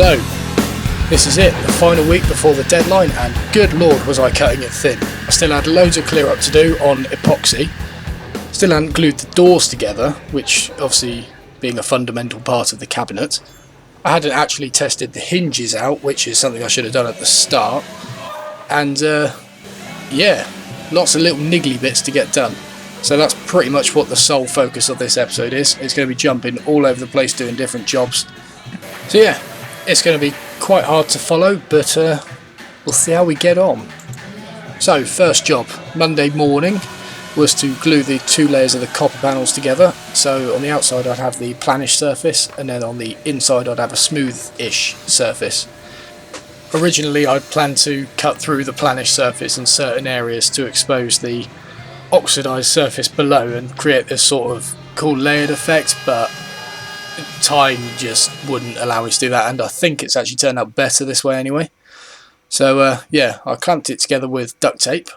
So, this is it, the final week before the deadline, and good lord was I cutting it thin. I still had loads of clear up to do on epoxy. Still hadn't glued the doors together, which obviously being a fundamental part of the cabinet. I hadn't actually tested the hinges out, which is something I should have done at the start. And yeah, lots of little niggly bits to get done. So that's pretty much what the sole focus of this episode is. It's going to be jumping all over the place doing different jobs. So yeah, it's going to be quite hard to follow, but we'll see how we get on. So first job, Monday morning, was to glue the two layers of the copper panels together. So on the outside I'd have the planish surface, and then on the inside I'd have a smooth-ish surface. Originally I'd planned to cut through the planish surface in certain areas to expose the oxidised surface below and create this sort of cool layered effect, but time just wouldn't allow me to do that, and I think it's actually turned out better this way anyway. So yeah, I clamped it together with duct tape.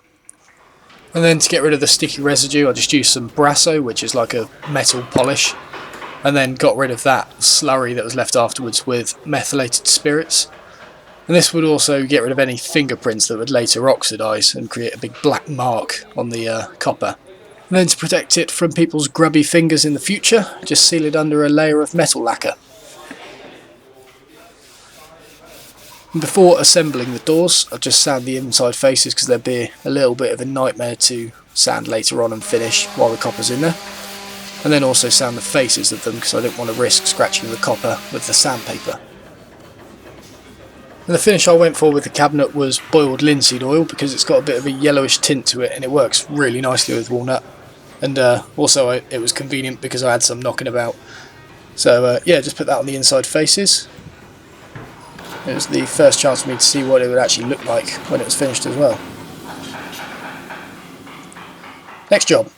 And then to get rid of the sticky residue, I just used some Brasso, which is like a metal polish, and then got rid of that slurry that was left afterwards with methylated spirits. And this would also get rid of any fingerprints that would later oxidise and create a big black mark on the copper. And then to protect it from people's grubby fingers in the future, just seal it under a layer of metal lacquer. And before assembling the doors, I'll just sand the inside faces because they'd be a little bit of a nightmare to sand later on and finish while the copper's in there. And then also sand the faces of them because I didn't want to risk scratching the copper with the sandpaper. And the finish I went for with the cabinet was boiled linseed oil because it's got a bit of a yellowish tint to it and it works really nicely with walnut. And also it was convenient because I had some knocking about. So yeah, just put that on the inside faces. It was the first chance for me to see what it would actually look like when it was finished as well. Next job.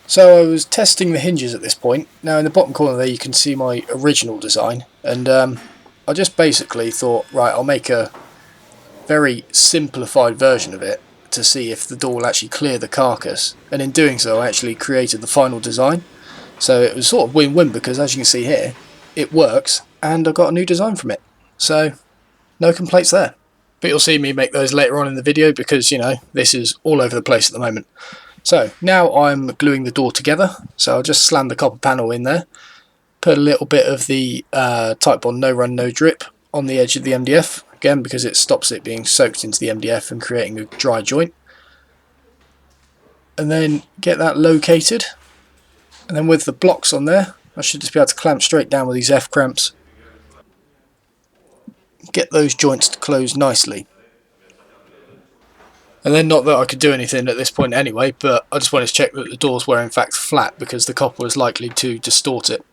So I was testing the hinges at this point. Now in the bottom corner there you can see my original design, and I just basically thought, right, I'll make a very simplified version of it to see if the door will actually clear the carcass, and in doing so I actually created the final design. So it was sort of win-win because as you can see here, it works and I got a new design from it. So, no complaints there. But you'll see me make those later on in the video because, you know, this is all over the place at the moment. So, now I'm gluing the door together. So I'll just slam the copper panel in there. Put a little bit of the Titebond No Run No Drip on the edge of the MDF. Again, because it stops it being soaked into the MDF and creating a dry joint. And then get that located. And then with the blocks on there, I should just be able to clamp straight down with these F-clamps. Get those joints to close nicely. And then, not that I could do anything at this point anyway, but I just wanted to check that the doors were in fact flat because the copper was likely to distort it.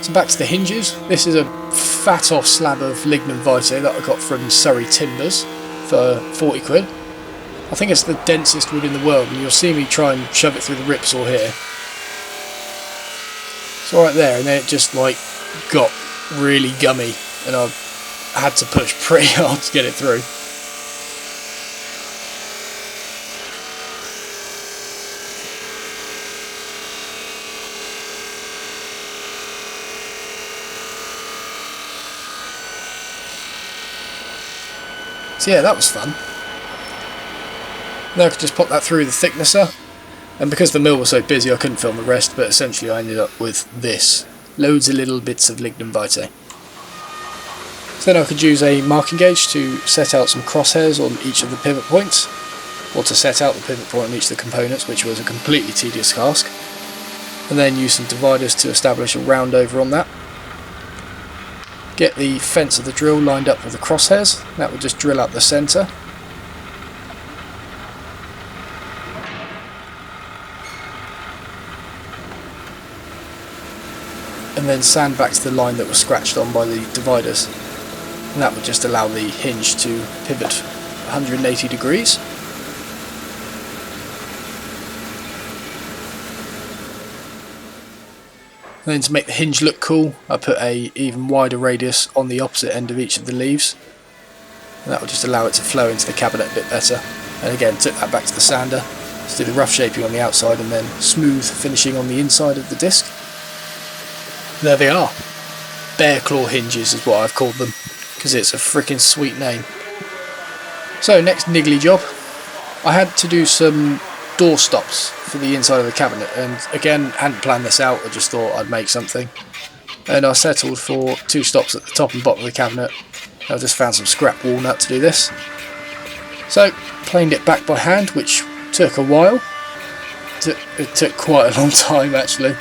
So back to the hinges. This is a fat off slab of lignum vitae that I got from Surrey Timbers for 40 quid. I think it's the densest wood in the world, and you'll see me try and shove it through the ripsaw here. It's alright there, and then it just like got really gummy and I had to push pretty hard to get it through. So yeah, that was fun. Now I could just pop that through the thicknesser, and because the mill was so busy I couldn't film the rest, but essentially I ended up with this. Loads of little bits of lignum vitae. So then I could use a marking gauge to set out some crosshairs on each of the pivot points, or to set out the pivot point on each of the components, which was a completely tedious task, and then use some dividers to establish a round over on that. Get the fence of the drill lined up with the crosshairs. That would just drill out the centre. And then sand back to the line that was scratched on by the dividers, and that would just allow the hinge to pivot 180 degrees. And then to make the hinge look cool, I put a even wider radius on the opposite end of each of the leaves, and that will just allow it to flow into the cabinet a bit better. And again, took that back to the sander to do the rough shaping on the outside and then smooth finishing on the inside of the disc. There they are. Bear Claw hinges is what I've called them, because it's a freaking sweet name. So next niggly job, I had to do some door stops for the inside of the cabinet, and again, hadn't planned this out, I just thought I'd make something. And I settled for 2 stops at the top and bottom of the cabinet. I just found some scrap walnut to do this. So, planed it back by hand, which took a while. It took quite a long time actually.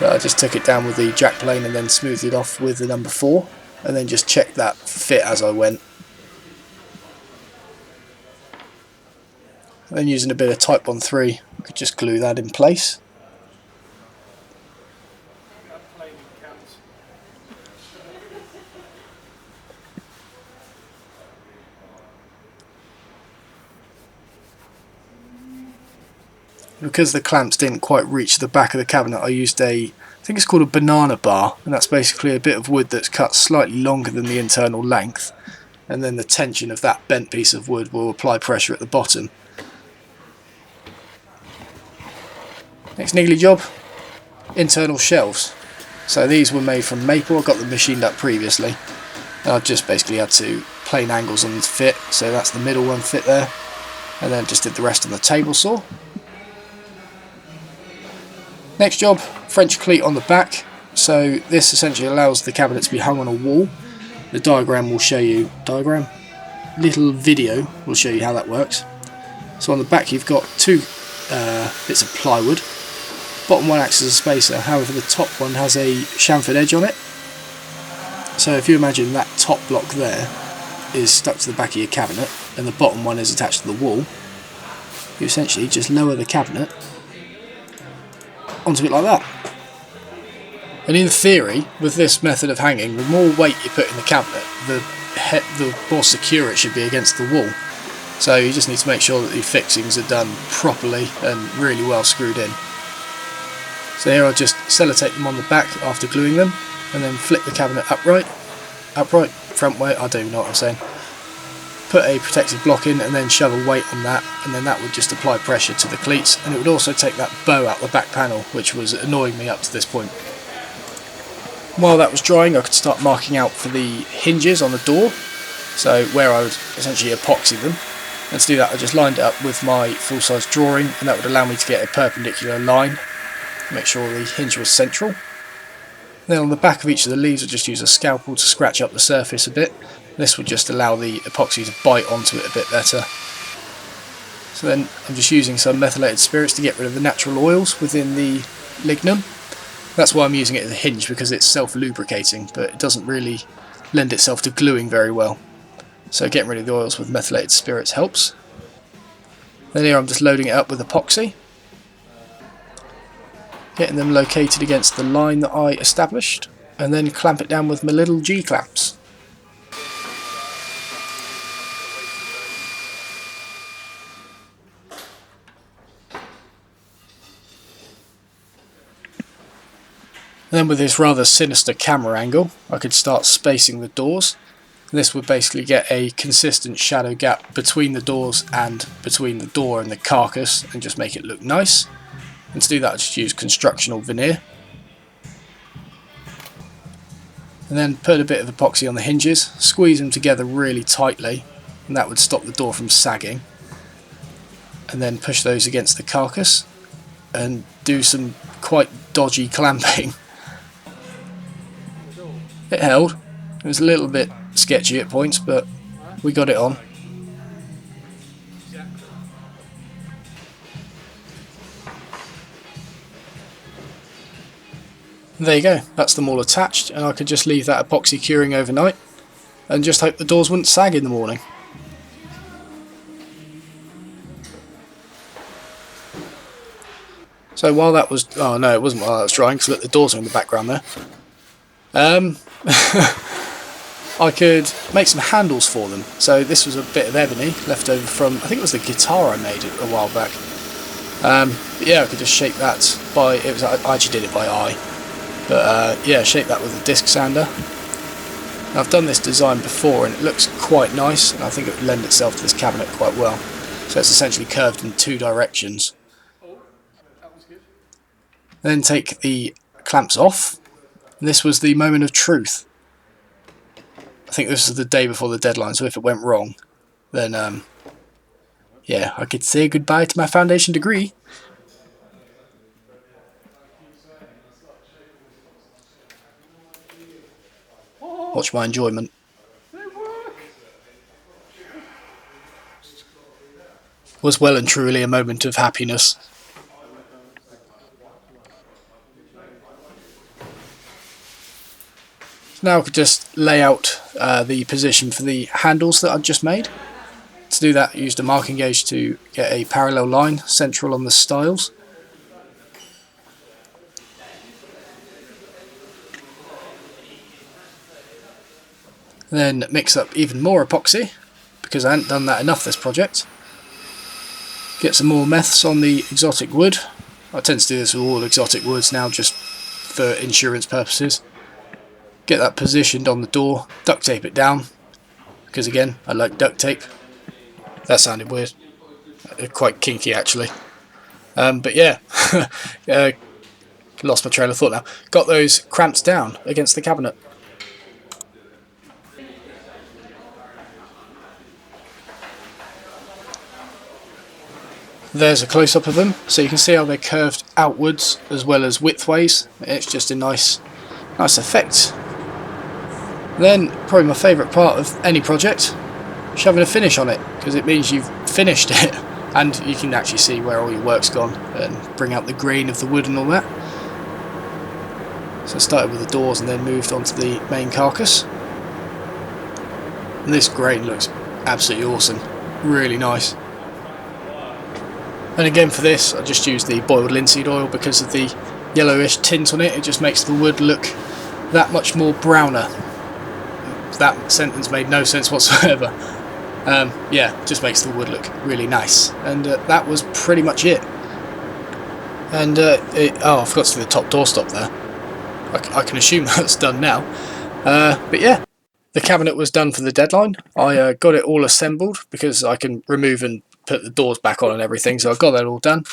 But I just took it down with the jack plane and then smoothed it off with the number 4, and then just checked that fit as I went. And then using a bit of Type 1-3, I could just glue that in place. Because the clamps didn't quite reach the back of the cabinet, I used I think it's called a banana bar, and that's basically a bit of wood that's cut slightly longer than the internal length, and then the tension of that bent piece of wood will apply pressure at the bottom. Next niggly job, internal shelves. So these were made from maple, I got them machined up previously, and I just basically had to plane angles on them to fit, so that's the middle one fit there, and then just did the rest on the table saw. Next job, French cleat on the back. So this essentially allows the cabinet to be hung on a wall. The diagram will show you, little video will show you how that works. So on the back you've got 2 bits of plywood. Bottom one acts as a spacer, however the top one has a chamfered edge on it. So if you imagine that top block there is stuck to the back of your cabinet and the bottom one is attached to the wall, you essentially just lower the cabinet onto it like that. And in theory, with this method of hanging, the more weight you put in the cabinet, the more secure it should be against the wall. So you just need to make sure that the fixings are done properly and really well screwed in. So here I'll just sellotape them on the back after gluing them, and then flip the cabinet upright, front way, I don't even know what I'm saying. Put a protective block in and then shove a weight on that, and then that would just apply pressure to the cleats, and it would also take that bow out the back panel, which was annoying me up to this point. While that was drying, I could start marking out for the hinges on the door, so where I would essentially epoxy them. And to do that I just lined it up with my full-size drawing, and that would allow me to get a perpendicular line, make sure the hinge was central. Then on the back of each of the leaves I just use a scalpel to scratch up the surface a bit. This would just allow the epoxy to bite onto it a bit better. So then I'm just using some methylated spirits to get rid of the natural oils within the lignum. That's why I'm using it as a hinge, because it's self-lubricating, but it doesn't really lend itself to gluing very well. So getting rid of the oils with methylated spirits helps. Then here I'm just loading it up with epoxy, getting them located against the line that I established, and then clamp it down with my little G-clamps. And then with this rather sinister camera angle, I could start spacing the doors. This would basically get a consistent shadow gap between the doors and between the door and the carcass, and just make it look nice. And to do that I just use constructional veneer. And then put a bit of epoxy on the hinges, squeeze them together really tightly, and that would stop the door from sagging. And then push those against the carcass and do some quite dodgy clamping. It held. It was a little bit sketchy at points, but we got it on. There you go, that's them all attached, and I could just leave that epoxy curing overnight and just hope the doors wouldn't sag in the morning. So while that was, oh no, it wasn't while that was drying, because look, the doors are in the background there. I could make some handles for them. So this was a bit of ebony left over from, I think it was the guitar I made a while back. But yeah, I could just shape that by, I actually did it by eye. But yeah, shape that with a disc sander. Now, I've done this design before and it looks quite nice, and I think it would lend itself to this cabinet quite well. So it's essentially curved in 2 directions. Then take the clamps off. And this was the moment of truth. I think this was the day before the deadline, so if it went wrong, then yeah, I could say goodbye to my foundation degree. Watch my enjoyment. Was well and truly a moment of happiness. Now I could just lay out the position for the handles that I've just made. To do that, I used a marking gauge to get a parallel line central on the stiles. Then mix up even more epoxy, because I hadn't done that enough this project. Get some more meths on the exotic wood. I tend to do this with all exotic woods now, just for insurance purposes. Get that positioned on the door, duct tape it down, because again, I like duct tape. That sounded weird. Quite kinky actually. But yeah, lost my train of thought now. Got those cramped down against the cabinet. There's a close-up of them, so you can see how they're curved outwards as well as widthways. It's just a nice effect. Then, probably my favourite part of any project, shoving a finish on it, because it means you've finished it, and you can actually see where all your work's gone, and bring out the grain of the wood and all that. So I started with the doors and then moved on to the main carcass. And this grain looks absolutely awesome, really nice. And again for this, I just used the boiled linseed oil because of the yellowish tint on it. It just makes the wood look that much more browner. That sentence made no sense whatsoever. Yeah, just makes the wood look really nice. And that was pretty much it. And oh, I forgot to do the top doorstop there. I can assume that's done now. But yeah, the cabinet was done for the deadline. I got it all assembled because I can remove and put the doors back on and everything, so I got that all done.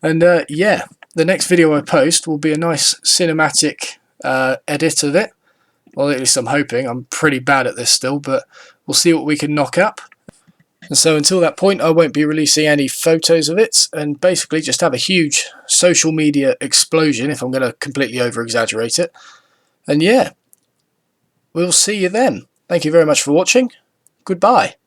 And yeah, the next video I post will be a nice cinematic edit of it. Well, at least I'm hoping. I'm pretty bad at this still, but we'll see what we can knock up. And so until that point, I won't be releasing any photos of it, and basically just have a huge social media explosion if I'm going to completely over-exaggerate it. And yeah, we'll see you then. Thank you very much for watching. Goodbye.